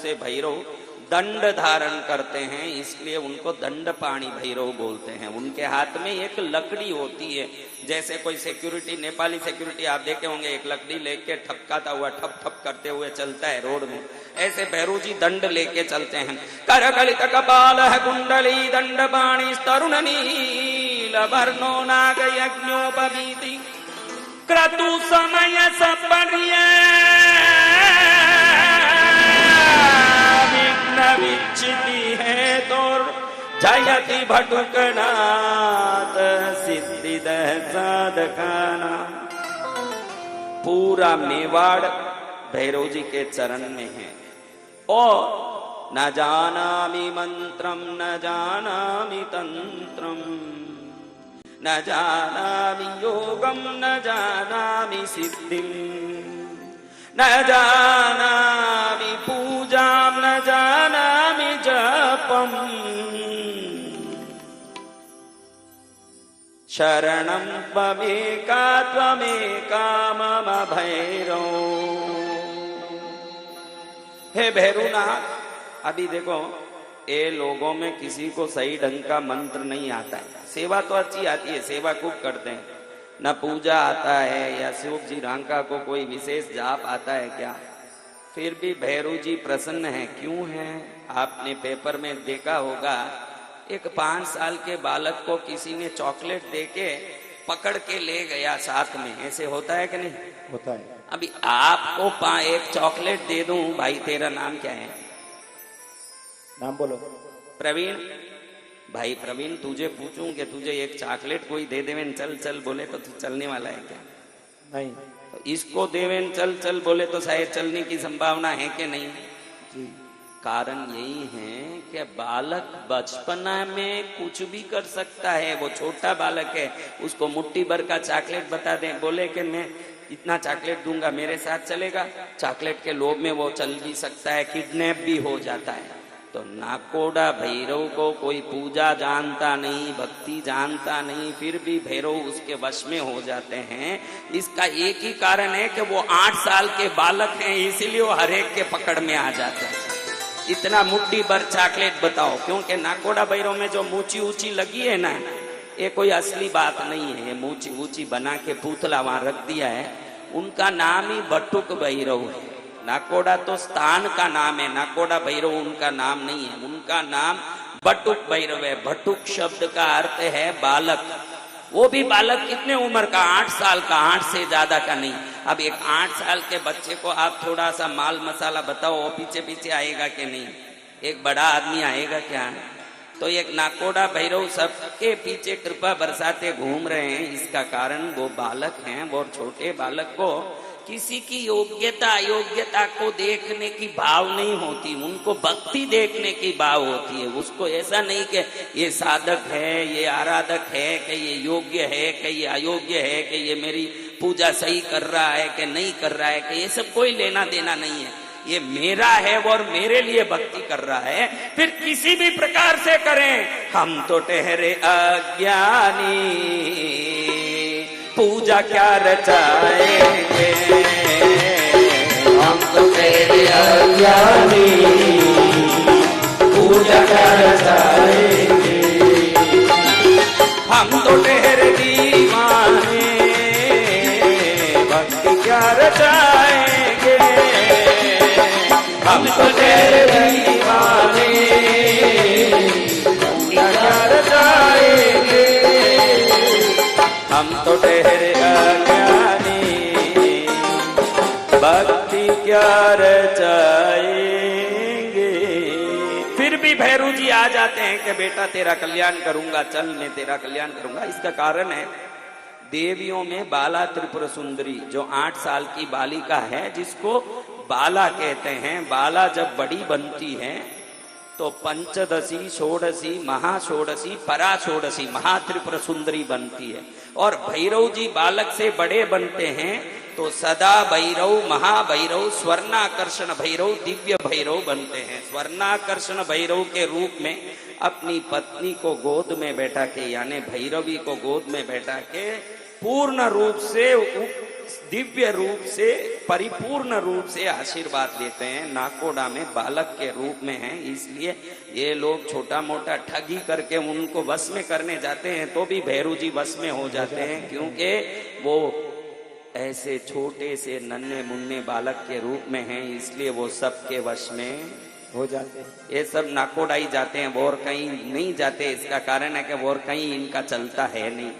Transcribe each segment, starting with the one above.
से भैरव दंड धारण करते हैं, इसलिए उनको दंडपाणी भैरव बोलते हैं। उनके हाथ में एक लकड़ी होती है, जैसे कोई सिक्योरिटी, नेपाली सिक्योरिटी आप देखे होंगे, एक लकड़ी लेके ठपकाता हुआ ठप ठप करते हुए चलता है रोड में, ऐसे भैरव जी दंड लेके चलते हैं। करकलित कपाल है कुंडली दंडपाणी तरुण नील वर्णो नाग यज्ञोपवीति क्रतु समय सपर्य विच्छिति है तोर जयति भटुकनाथ सिद्धिदह साधकाना। पूरा मेवाड़ भैरव जी के चरण में है। और न जानामि मंत्रम न जानामि तंत्रम न जानामि योगम न जानामि सिद्धिम न जानामि पूजाम न जानामि जपम शरणं त्वमेका त्वमेका मम भैरव। हे भैरवनाथ, अभी देखो ये लोगों में किसी को सही ढंग का मंत्र नहीं आता है। सेवा तो अच्छी आती है, सेवा खूब करते हैं, न पूजा आता है या शिव जी रांका को कोई विशेष जाप आता है क्या? फिर भी भैरव जी प्रसन्न हैं। क्यों हैं? आपने पेपर में देखा होगा, एक 5 साल के बालक को किसी ने चॉकलेट देके पकड़ के ले गया साथ में। ऐसे होता है कि नहीं होता है? अभी आपको एक चॉकलेट दे दूं, भाई तेरा नाम क्या है? नाम बोलो। प्रवीण। भाई प्रवीण, तुझे पूछूं कि तुझे एक चॉकलेट कोई दे देवेन चल चल बोले तो तू चलने वाला है क्या? नहीं। तो इसको देवेन चल चल बोले तो शायद चलने की संभावना है कि नहीं? जी। कारण यही है कि बालक बचपना में कुछ भी कर सकता है। वो छोटा बालक है, उसको मुट्ठी भर का चॉकलेट बता दें, बोले कि मैं इतना चॉकलेट दूंगा, मेरे साथ चलेगा, चॉकलेट के लोभ में वो चल भी सकता है, किडनैप भी हो जाता है। तो नाकोड़ा भैरव को कोई पूजा जानता नहीं, भक्ति जानता नहीं, फिर भी भैरव उसके वश में हो जाते हैं। इसका एक ही कारण है कि वो 8 साल के बालक हैं, इसीलिए वो हर एक के पकड़ में आ जाते हैं। इतना मुट्ठी भर चॉकलेट बताओ, क्योंकि नाकोड़ा भैरव में जो मूची ऊंची लगी है ना, ये कोई असली बात नहीं है। ये मूची ऊंची बना के पुतला वहां रख दिया है। उनका नाम ही बटुक भैरव है। नाकोड़ा तो स्थान का नाम है, नाकोड़ा भैरव उनका नाम नहीं है। उनका नाम बटुक भैरव है। बटुक शब्द का अर्थ है बालक। वो भी बालक कितने उम्र का? 8 साल का, 8 से ज्यादा का नहीं। अब एक 8 साल के बच्चे को आप थोड़ा सा माल मसाला बताओ, वो पीछे पीछे आएगा कि नहीं? एक बड़ा आदमी आएगा क्या? तो एक नाकोड़ा भैरव सबके पीछे कृपा बरसाते घूम रहे हैं। इसका कारण वो बालक हैं। वो छोटे बालक को किसी की योग्यता अयोग्यता को देखने की भाव नहीं होती, उनको भक्ति देखने की भाव होती है। उसको ऐसा नहीं कि ये साधक है, ये आराधक है, कि ये योग्य है, कि ये अयोग्य है, कि ये मेरी पूजा सही कर रहा है कि नहीं कर रहा है, कि ये सब कोई लेना देना नहीं है। ये मेरा है और मेरे लिए भक्ति कर रहा है, फिर किसी भी प्रकार से करें। हम तो ठहरे अज्ञानी, पूजा क्या रचाएंगे? हम तो ठहरे अज्ञानी, पूजा क्या रचाएंगे? हम तो ठहरे दीवाने, भक्ति क्या रचाएंगे? हम तो ठहरे दीवाने, भक्ति क्या रचाएंगे? हम तो ठहरे अज्ञानी, भक्ति क्या रचाएंगे? फिर भी भैरव जी आ जाते हैं कि बेटा तेरा कल्याण करूंगा, चल मैं तेरा कल्याण करूंगा। इसका कारण है, देवियों में बाला त्रिपुर सुंदरी जो 8 साल की बालिका है, जिसको बाला कहते हैं। बाला जब बड़ी बनती है तो पंचदशी, षोडशी, महाषोडशी, पराषोडशी, महात्रिपुर सुंदरी बनती है। और भैरव जी बालक से बड़े बनते हैं तो सदा भैरव, महाभैरव, स्वर्णाकर्षण भैरव, दिव्य भैरव बनते हैं। स्वर्णाकर्षण भैरव के रूप में अपनी पत्नी को गोद में बैठा के, यानी भैरवी को गोद में बैठा के पूर्ण रूप से दिव्य रूप से, परिपूर्ण रूप से आशीर्वाद देते हैं। नाकोड़ा में बालक के रूप में है, इसलिए ये लोग छोटा मोटा ठगी करके उनको वश में करने जाते हैं तो भी भैरू जी वश में हो जाते हैं, क्योंकि वो ऐसे छोटे से नन्हे मुन्ने बालक के रूप में हैं, इसलिए वो सबके वश में हो जाते हैं। ये सब नाकोड़ा ही जाते हैं, वो और कहीं नहीं जाते। इसका कारण है कि वो और कहीं इनका चलता है नहीं,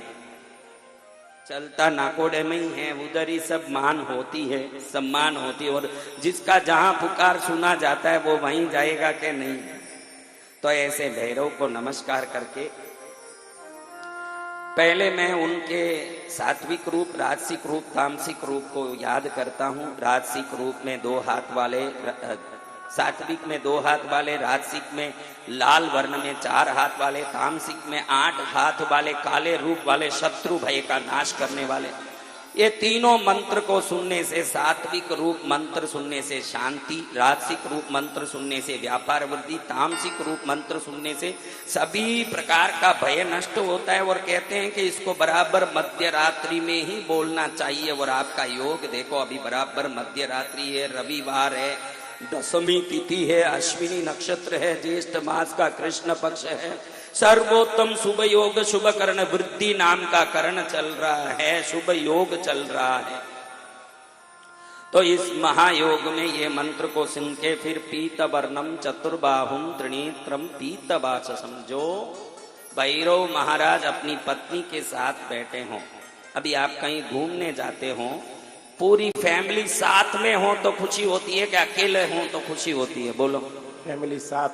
चलता नाकोड़े में ही है। उधर ही सब मान होती है, सम्मान होती है, और जिसका जहां पुकार सुना जाता है वो वहीं जाएगा कि नहीं। तो ऐसे भैरव को नमस्कार करके पहले मैं उनके सात्विक रूप, राजसिक रूप, तामसिक रूप को याद करता हूँ। राजसिक रूप में 2 हाथ वाले, सात्विक में 2 हाथ वाले, राजसिक में लाल वर्ण में 4 हाथ वाले, तामसिक में 8 हाथ वाले काले रूप वाले, शत्रु भय का नाश करने वाले। ये तीनों मंत्र को सुनने से, सात्विक रूप मंत्र सुनने से शांति, राजसिक रूप मंत्र सुनने से व्यापार वृद्धि, तामसिक रूप मंत्र सुनने से सभी प्रकार का भय नष्ट होता है। और कहते हैं कि इसको बराबर मध्य रात्रि में ही बोलना चाहिए। और आपका योग देखो, अभी बराबर मध्य रात्रि है, रविवार है, दशमी तिथि है, अश्विनी नक्षत्र है, ज्येष्ठ मास का कृष्ण पक्ष है, सर्वोत्तम शुभ योग, शुभ कर्ण वृद्धि नाम का कर्ण चल रहा है, शुभ योग चल रहा है। तो इस महायोग में ये मंत्र को सुन के फिर पीत वर्णम चतुर्बाहुम त्रिनेत्रम पीत वाचसम, जो भैरव महाराज अपनी पत्नी के साथ बैठे हों। अभी आप कहीं घूमने जाते हो, पूरी फैमिली साथ में हो तो खुशी होती है कि अकेले हो तो खुशी होती है? बोलो। फैमिली साथ।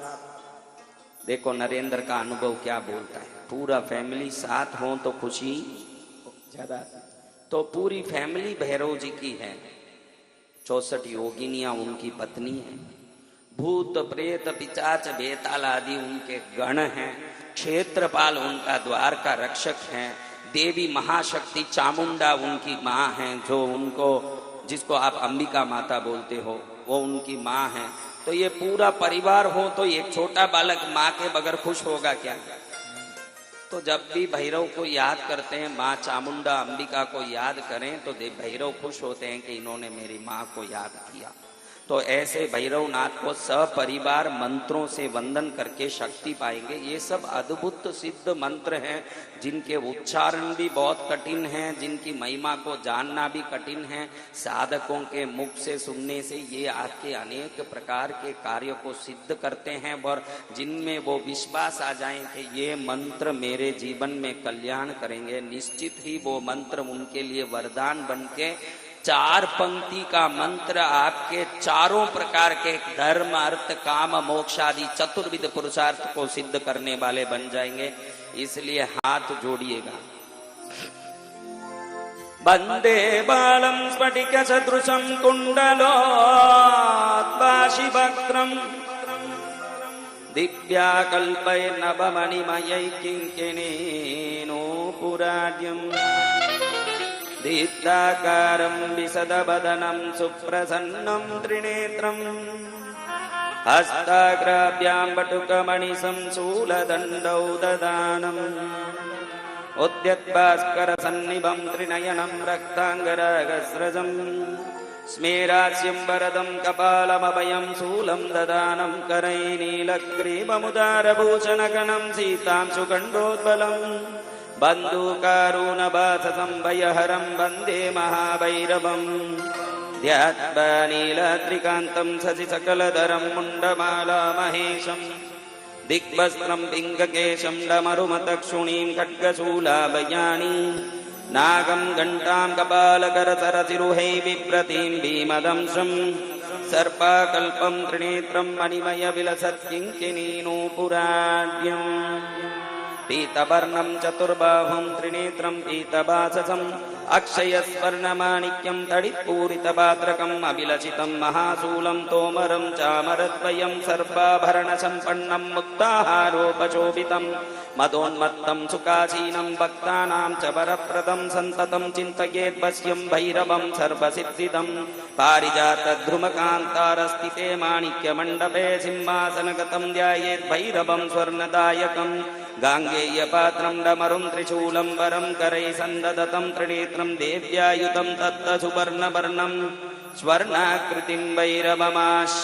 देखो नरेंद्र का अनुभव क्या बोलता है, पूरा फैमिली साथ हो तो खुशी ज्यादा। तो पूरी फैमिली भैरव जी की है। 64 योगिनियां उनकी पत्नी है, भूत प्रेत पिचाच बेताल आदि उनके गण हैं, क्षेत्रपाल उनका द्वार का रक्षक है, देवी महाशक्ति चामुंडा उनकी माँ है, जो उनको, जिसको आप अंबिका माता बोलते हो, वो उनकी माँ है। तो ये पूरा परिवार हो तो एक छोटा बालक माँ के बगैर खुश होगा क्या? तो जब भी भैरव को याद करते हैं, माँ चामुंडा अंबिका को याद करें तो भैरव खुश होते हैं कि इन्होंने मेरी माँ को याद किया। तो ऐसे भैरवनाथ को सपरिवार मंत्रों से वंदन करके शक्ति पाएंगे। ये सब अद्भुत सिद्ध मंत्र हैं, जिनके उच्चारण भी बहुत कठिन हैं, जिनकी महिमा को जानना भी कठिन है। साधकों के मुख से सुनने से ये आपके अनेक प्रकार के कार्य को सिद्ध करते हैं, और जिनमें वो विश्वास आ जाए कि ये मंत्र मेरे जीवन में कल्याण करेंगे, निश्चित ही वो मंत्र उनके लिए वरदान बन के 4 पंक्ति का मंत्र आपके चारों प्रकार के धर्म, अर्थ, काम, मोक्ष आदि चतुर्विध पुरुषार्थ को सिद्ध करने वाले बन जाएंगे। इसलिए हाथ जोड़िएगा। वंदे बालम स्फटिक सदृशम कुंडलोद्भाषिवक्त्रम दिव्याकल्पैर्नवमणिमयै किङ्किणीनूपुराढ्यम् दीप्ताकारं विशदवदनं सुप्रसन्नं त्रिनेत्रम् हस्ताग्राभ्यां बटुकमणिसंशूलदण्डौ ददानम् उद्यद्भास्करसन्निभं त्रिनयनं रक्ताङ्गरागस्रजम् स्मेरास्यं वरदं कपालमभयं शूलं ददानं करैर्नीलग्रीवमुदारभूषणगणं सीतां सुगण्डोद्बलम् बन्धुकारुणभाससंभयहरं वन्दे महाभैरवम् ध्यात्वा नीलत्रिकान्तं शशिसकलधरं मुण्डमालामहेशम् दिग्वस्त्रं पिङ्गकेशं डमरुमतक्षुणीं खड्गशूलाभयानि नागं घण्टां कपालकरसरसिरुहै बिभ्रतीं भीमदंशं सर्पाकल्पं त्रिनेत्रं मणिमयविलसत्किङ्किणीनूपुराढ्यम् पीतवर्णं चतुर्बाहुं त्रिनेत्रं पीतवाससम् अक्षयस्वर्णमाणिक्यं तडित्पूरितपात्रकम् अभिलषितं महाशूलं तोमरं चामरद्वयं सर्वाभरणसम्पन्नं मुक्ताहारोपशोभितं मदोन्मत्तं सुखासीनं भक्तानां च वरप्रदं सन्ततं चिन्तयेद्वश्यं भैरवं सर्वसिद्धिदं पारिजातद्रुमकान्तारस्थिते माणिक्यमण्डपे सिंहासनगतं ध्यायेद् भैरवं स्वर्णदायकम् गाङ्गेयपात्रं डमरुं त्रिशूलं वरं करैः सन्ददतं त्रिनेत्रं देव्यायुधं तत्तसुवर्णवर्णं स्वर्णाकृतिं भैरवमाश्रयामि।